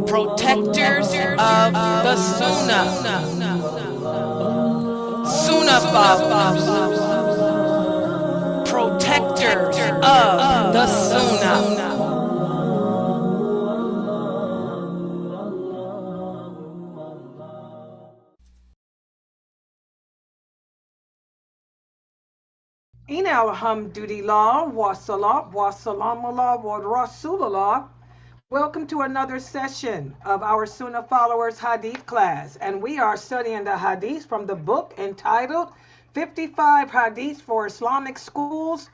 protectors of the Sunnah followers, protectors of the Sunnah. In alhamdulillah wa salat wa salamullah wa rasulullah. Welcome to another session of our Sunnah Followers Hadith class. And we are studying the Hadith from the book entitled 55 Hadiths for Islamic Schools.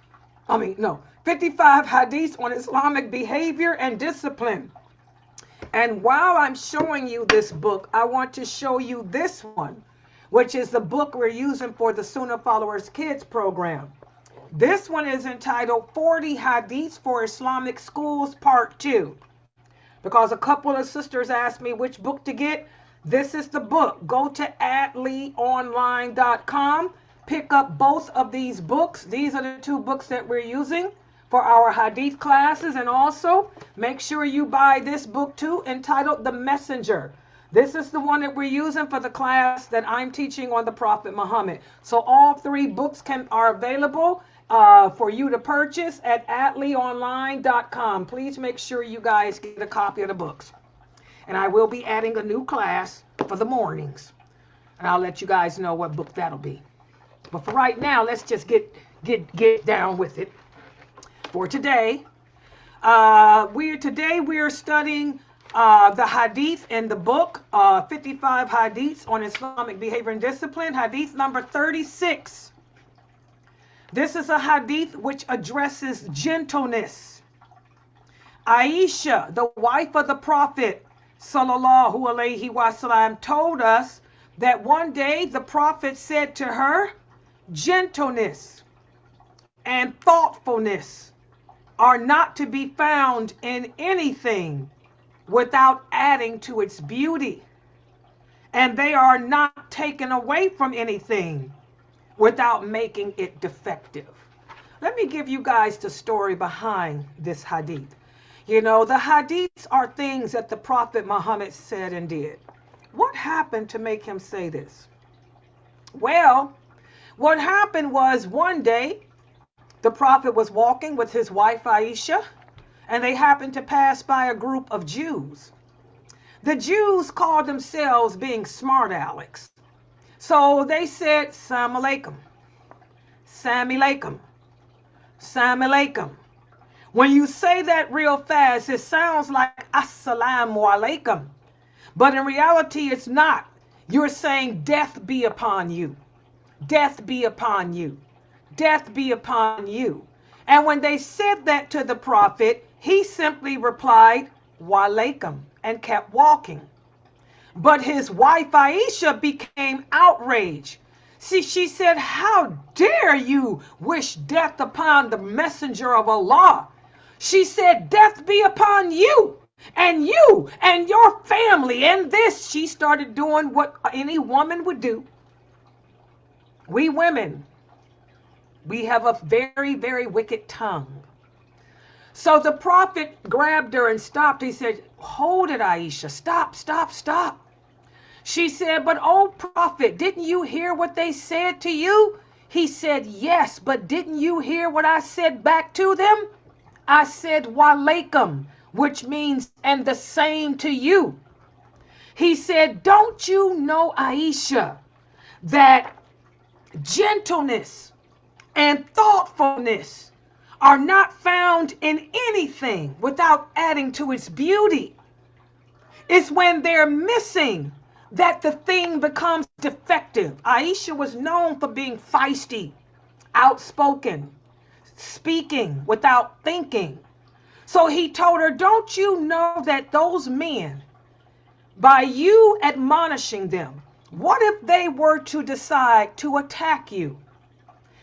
55 Hadiths on Islamic Behavior and Discipline. And while I'm showing you this book, I want to show you this one, which is the book we're using for the Sunnah Followers Kids program. This one is entitled 40 Hadiths for Islamic Schools Part 2. Because a couple of sisters asked me which book to get. This is the book. Go to adleonline.com. Pick up both of these books. These are the two books that we're using for our Hadith classes. And also, make sure you buy this book too, entitled The Messenger. This is the one that we're using for the class that I'm teaching on the Prophet Muhammad. So all three books are available for you to purchase at adleonline.com. Please make sure you guys get a copy of the books. And I will be adding a new class for the mornings. And I'll let you guys know what book that'll be. But for right now, let's just get down with it. For today, we're studying the Hadith in the book, 55 Hadiths on Islamic Behavior and Discipline, Hadith number 36. This is a hadith which addresses gentleness. Aisha, the wife of the Prophet, sallallahu alaihi wasallam, told us that one day the Prophet said to her, gentleness and thoughtfulness are not to be found in anything without adding to its beauty, and they are not taken away from anything without making it defective. Let me give you guys the story behind this hadith. You know, the hadiths are things that the Prophet Muhammad said and did. What happened to make him say this? Well, what happened was one day the Prophet was walking with his wife Aisha, and they happened to pass by a group of Jews. The Jews called themselves being smart Alex. So they said, Salam alaikum, Salam alaikum, Salam alaikum. When you say that real fast, it sounds like Assalamu alaikum. But in reality, it's not. You're saying death be upon you. Death be upon you. Death be upon you. And when they said that to the Prophet, he simply replied, wa alaikum, and kept walking. But his wife Aisha became outraged. See, she said, how dare you wish death upon the messenger of Allah? She said, death be upon you and your family. And this, she started doing what any woman would do. We women, we have a very, very wicked tongue. So the Prophet grabbed her and stopped. He said, hold it, Aisha. Stop, stop, stop. She said, but oh, Prophet, didn't you hear what they said to you? He said, yes, but didn't you hear what I said back to them? I said, wa alaikum, which means, and the same to you. He said, don't you know, Aisha, that gentleness and thoughtfulness are not found in anything without adding to its beauty. It's when they're missing that the thing becomes defective. Aisha was known for being feisty, outspoken, speaking without thinking. So he told her, don't you know that those men, by you admonishing them, what if they were to decide to attack you?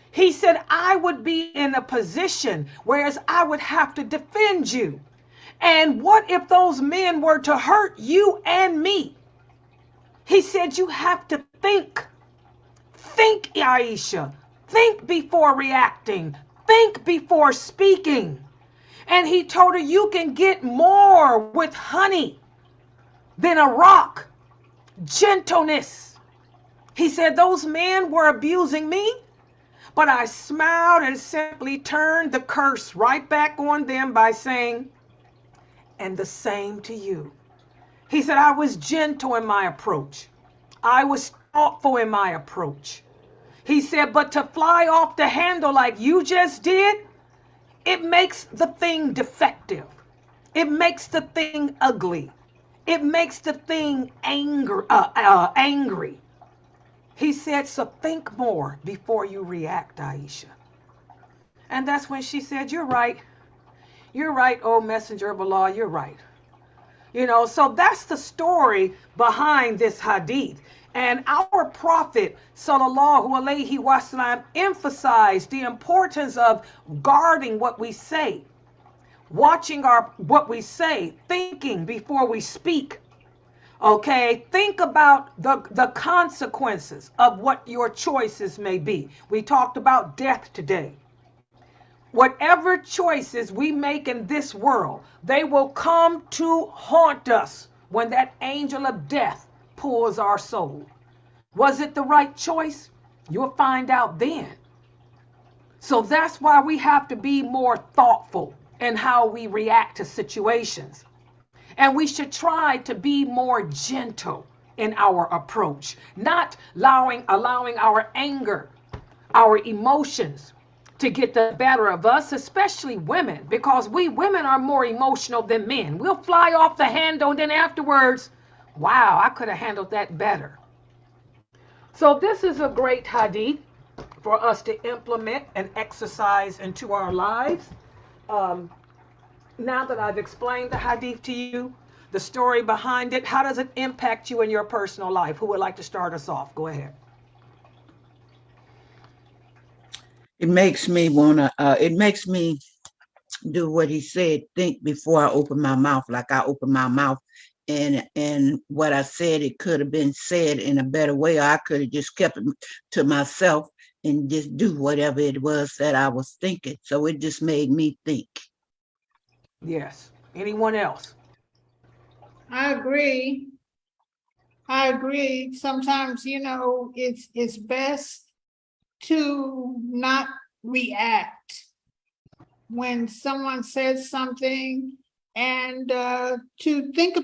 He said, I would be in a position whereas I would have to defend you. And what if those men were to hurt you and me? He said, you have to think. Think, Aisha. Think before reacting. Think before speaking. And he told her, you can get more with honey than a rock. Gentleness. He said, those men were abusing me, but I smiled and simply turned the curse right back on them by saying, and the same to you. He said, I was gentle in my approach. I was thoughtful in my approach. He said, but to fly off the handle like you just did, it makes the thing defective. It makes the thing ugly. It makes the thing angry. He said, so think more before you react, Aisha. And that's when she said, you're right. You're right, oh messenger of Allah, you're right. So that's the story behind this hadith. And our Prophet, sallallahu alaihi wasallam, emphasized the importance of guarding what we say, watching what we say, thinking before we speak. Okay, think about the consequences of what your choices may be. We talked about death today. Whatever choices we make in this world, they will come to haunt us when that angel of death pulls our soul. Was it the right choice? You'll find out then. So that's why we have to be more thoughtful in how we react to situations. And we should try to be more gentle in our approach, not allowing our anger, our emotions to get the better of us, especially women, because we women are more emotional than men. We'll fly off the handle and then afterwards, wow, I could have handled that better. So this is a great hadith for us to implement and exercise into our lives. Now that I've explained the hadith to you, the story behind it, how does it impact you in your personal life? Who would like to start us off? Go ahead. It makes me do what he said, think before I open my mouth. Like I open my mouth and what I said, it could have been said in a better way. Or I could have just kept it to myself and just do whatever it was that I was thinking. So it just made me think. Yes. Anyone else? I agree. Sometimes, it's best to not react when someone says something, and to think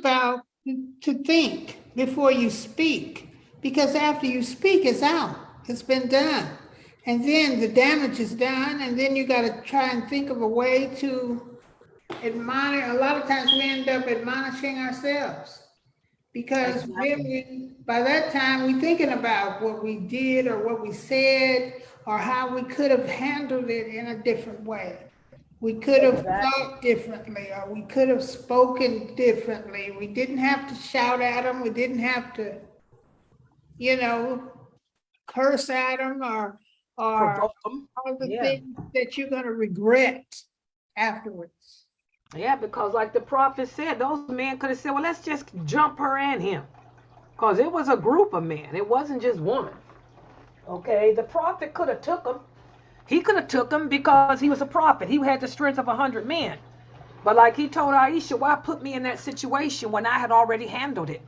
before you speak, because after you speak, it's out, it's been done, and then the damage is done, and then you got to try and think of a way to admonish. A lot of times we end up admonishing ourselves, because really, by that time we're thinking about what we did or what we said or how we could have handled it in a different way. We could have thought differently, or we could have spoken differently. We didn't have to shout at them. We didn't have to, curse at them or all the things that you're going to regret afterwards. Yeah, because like the prophet said, those men could have said, well, let's just jump her and him. Because it was a group of men. It wasn't just one. Okay, the prophet could have took them. He could have took him because he was a prophet. He had the strength of 100 men. But like he told Aisha, why put me in that situation when I had already handled it?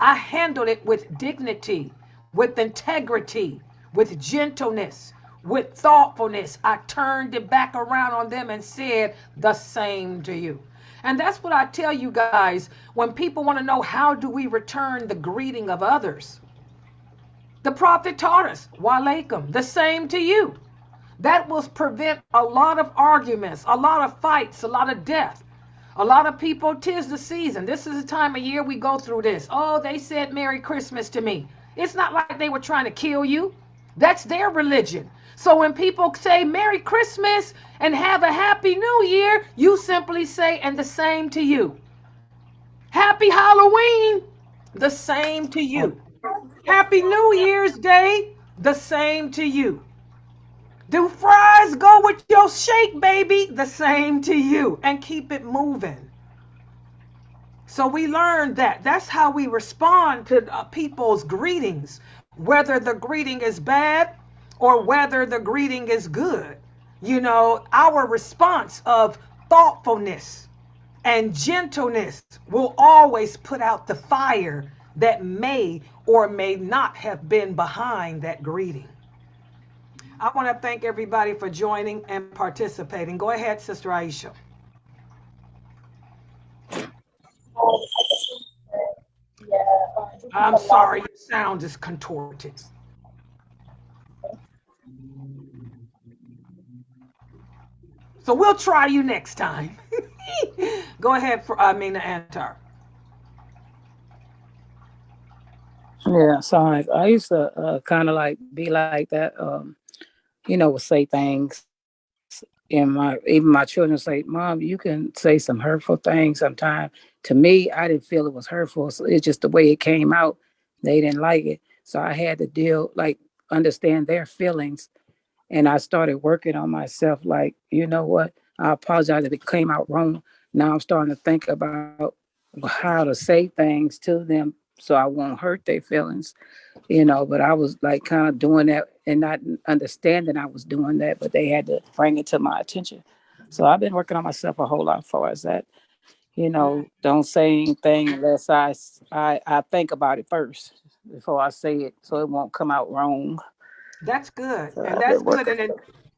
I handled it with dignity, with integrity, with gentleness, with thoughtfulness. I turned it back around on them and said the same to you. And that's what I tell you guys when people want to know, how do we return the greeting of others? The prophet taught us, wa alaikum, the same to you. That will prevent a lot of arguments, a lot of fights, a lot of death. A lot of people, 'tis the season. This is the time of year we go through this. Oh, they said Merry Christmas to me. It's not like they were trying to kill you. That's their religion. So when people say Merry Christmas and have a Happy New Year, you simply say, and the same to you. Happy Halloween, the same to you. Happy New Year's Day, the same to you. Do fries go with your shake, baby? The same to you. And keep it moving. So we learned that. That's how we respond to people's greetings, whether the greeting is bad or whether the greeting is good. Our response of Thoughtfulness and gentleness will always put out the fire that may or may not have been behind that greeting. I want to thank everybody for joining and participating. Go ahead, Sister Aisha. I'm sorry, your sound is contorted. So we'll try you next time. Go ahead, for Antar. Yeah, so I used to kind of like be like that, would say things, and even my children say, "Mom, you can say some hurtful things sometimes." To me, I didn't feel it was hurtful. So it's just the way it came out. They didn't like it, so I had to understand their feelings, and I started working on myself. Like, you know what? I apologize if it came out wrong. Now I'm starting to think about how to say things to them so I won't hurt their feelings. But I was like kind of doing that and not understanding I was doing that, but they had to bring it to my attention. So I've been working on myself a whole lot as far as that. Don't say anything unless I think about it first before I say it, so it won't come out wrong. That's good. So And I've that's been good. working.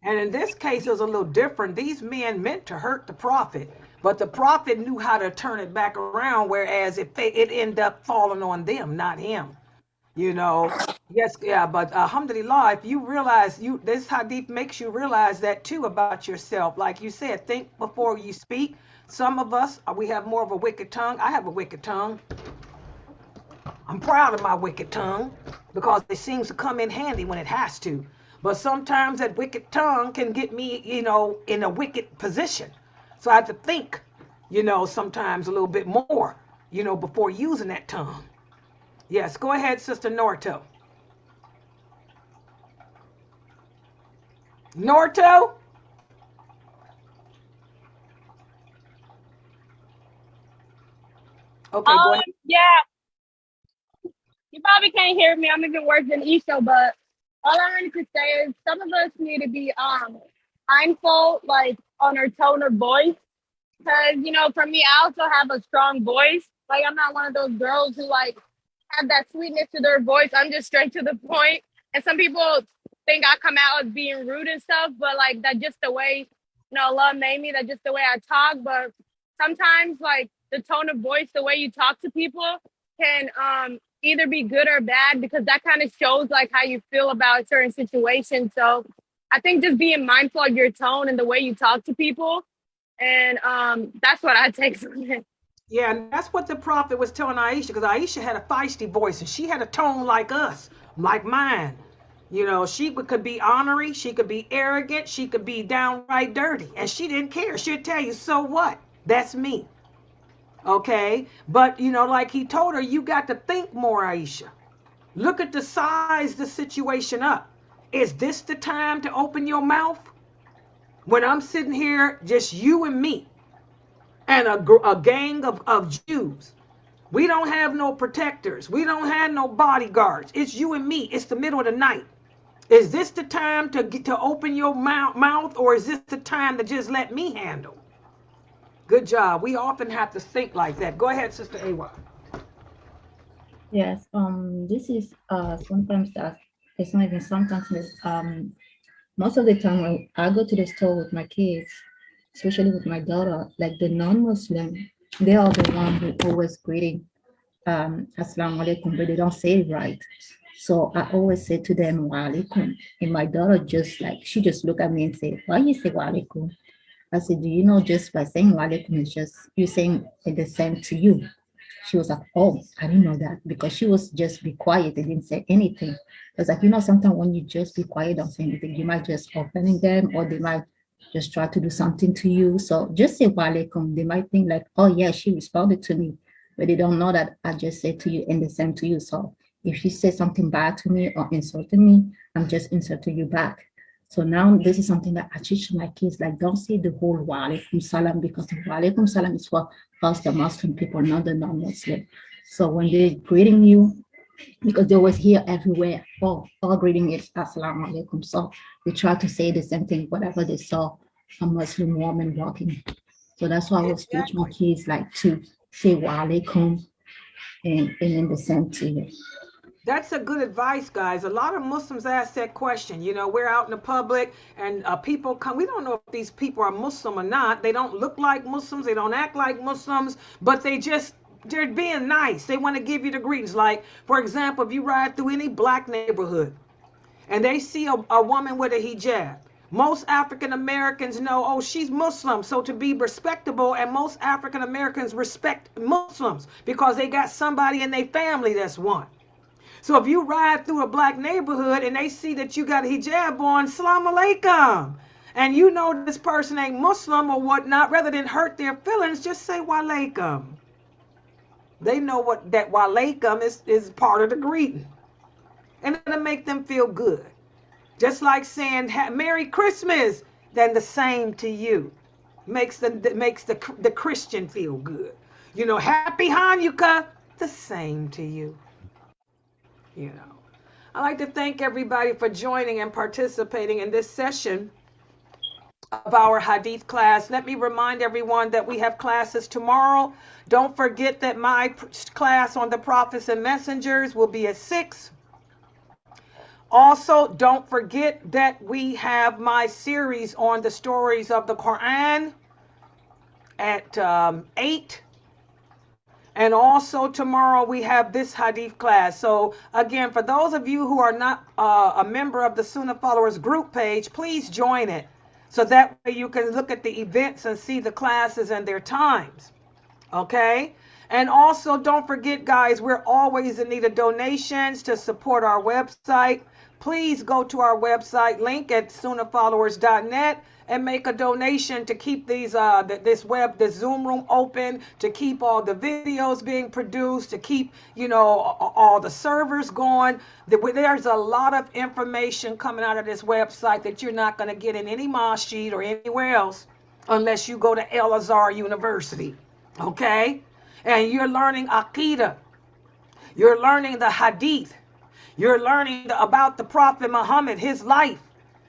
And in this case, it was a little different. These men meant to hurt the prophet, but the prophet knew how to turn it back around, whereas it ended up falling on them, not him. You know, yes, yeah, but alhamdulillah, if you realize this hadith makes you realize that too about yourself. Like you said, think before you speak. Some of us, we have more of a wicked tongue. I have a wicked tongue. I'm proud of my wicked tongue because it seems to come in handy when it has to. But sometimes that wicked tongue can get me, in a wicked position. So I have to think, sometimes a little bit more, before using that tongue. Yes, go ahead, Sister Norto. Norto? Okay, go ahead. Yeah, you probably can't hear me. I'm even worse than Isha, but all I wanted to say is some of us need to be mindful, like on our tone of voice. Because, for me, I also have a strong voice. Like, I'm not one of those girls who, have that sweetness to their voice. I'm just straight to the point. And some people think I come out as being rude and stuff, but, that's just the way, Allah made me. That's just the way I talk. But sometimes, the tone of voice, the way you talk to people can either be good or bad, because that kind of shows, how you feel about certain situations. So I think just being mindful of your tone and the way you talk to people. And that's what I take from it. Yeah, and that's what the prophet was telling Aisha, because Aisha had a feisty voice and she had a tone like us, like mine. She could be ornery, she could be arrogant, she could be downright dirty, and she didn't care. She'd tell you, so what? That's me. Okay? But, like he told her, you got to think more, Aisha. Look at the size the situation up. Is this the time to open your mouth? When I'm sitting here, just you and me, and a gang of Jews. We don't have no protectors. We don't have no bodyguards. It's you and me. It's the middle of the night. Is this the time to open your mouth, or is this the time to just let me handle? Good job. We often have to think like that. Go ahead, Sister Awa. Yes, this is sometimes that it's not even sometimes most of the time when I go to the store with my kids, especially with my daughter, like the non-Muslim, they are the one who always greeting Assalamu alaikum, but they don't say it right. So I always say to them, wa alaikum. And my daughter she just look at me and say, why you say wa alaikum? I said, do you know just by saying wa alaikum, it's just you saying it the same to you. She was like, oh, I didn't know that, because she was just be quiet and didn't say anything. It's like, sometimes when you just be quiet, don't say anything, you might just opening them, or they might just try to do something to you. So just say wa alaikum. They might think like, oh yeah, she responded to me, but they don't know that I just said to you and the same to you. So if she says something bad to me or insulted me, I'm just insulting you back. So now this is something that I teach my kids, like don't say the whole wa alaikum salam, because the wa alaikum salam is for us, the Muslim people, not the non-Muslim. So when they're greeting you, because they always hear everywhere, oh, all greeting is assalamu alaikum. So they try to say the same thing, whatever they saw a Muslim woman walking So that's why I always teach my kids like to say wa alaikum and then the same to you. That's a good advice, guys. A lot of Muslims ask that question. You know, we're out in the public and people come. We don't know if these people are Muslim or not. They don't look like Muslims. They don't act like Muslims, but they're being nice. They want to give you the greetings. Like, for example, if you ride through any black neighborhood and they see a woman with a hijab, most African Americans know, oh, she's Muslim. So to be respectable, and most African Americans respect Muslims because they got somebody in their family that's one. So if you ride through a black neighborhood and they see that you got a hijab on, salam alaikum, and you know this person ain't Muslim or whatnot, rather than hurt their feelings, just say wa alaikum. They know what that wa alaikum is part of the greeting. And it'll make them feel good. Just like saying Merry Christmas, then the same to you. Makes the Christian feel good. You know, Happy Hanukkah, the same to you. You know, I'd like to thank everybody for joining and participating in this session of our Hadith class. Let me remind everyone that we have classes tomorrow. Don't forget that my class on the prophets and messengers will be at 6. Also, don't forget that we have my series on the stories of the Quran at 8. And also tomorrow we have this Hadith class. So again, for those of you who are not a member of the Sunnah Followers group page, please join it. So that way you can look at the events and see the classes and their times. Okay? And also don't forget, guys, we're always in need of donations to support our website. Please go to our website link at sunnahfollowers.net and make a donation to keep this Zoom room open, to keep all the videos being produced, to keep, you know, all the servers going. There's a lot of information coming out of this website that you're not going to get in any masjid or anywhere else unless you go to El Azhar University. Okay? And you're learning Aqidah. You're learning the Hadith. You're learning about the Prophet Muhammad, his life,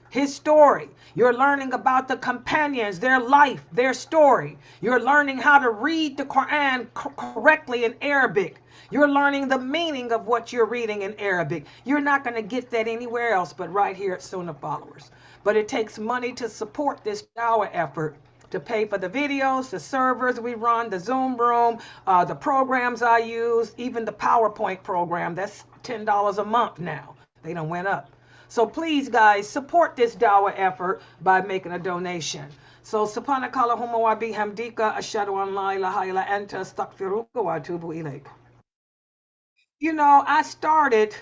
his story. You're learning about the companions, their life, their story. You're learning how to read the Quran correctly in Arabic. You're learning the meaning of what you're reading in Arabic. You're not going to get that anywhere else but right here at Sunnah Followers. But it takes money to support this dawah effort, to pay for the videos, the servers we run, the Zoom room, the programs I use, even the PowerPoint program. That's $10 a month now. They done went up. So please, guys, support this dawah effort by making a donation. So subhanakallahumma wa bihamdika ashhadu an la ilaha illa anta astaghfiruka wa atubu ilaik. You know, I started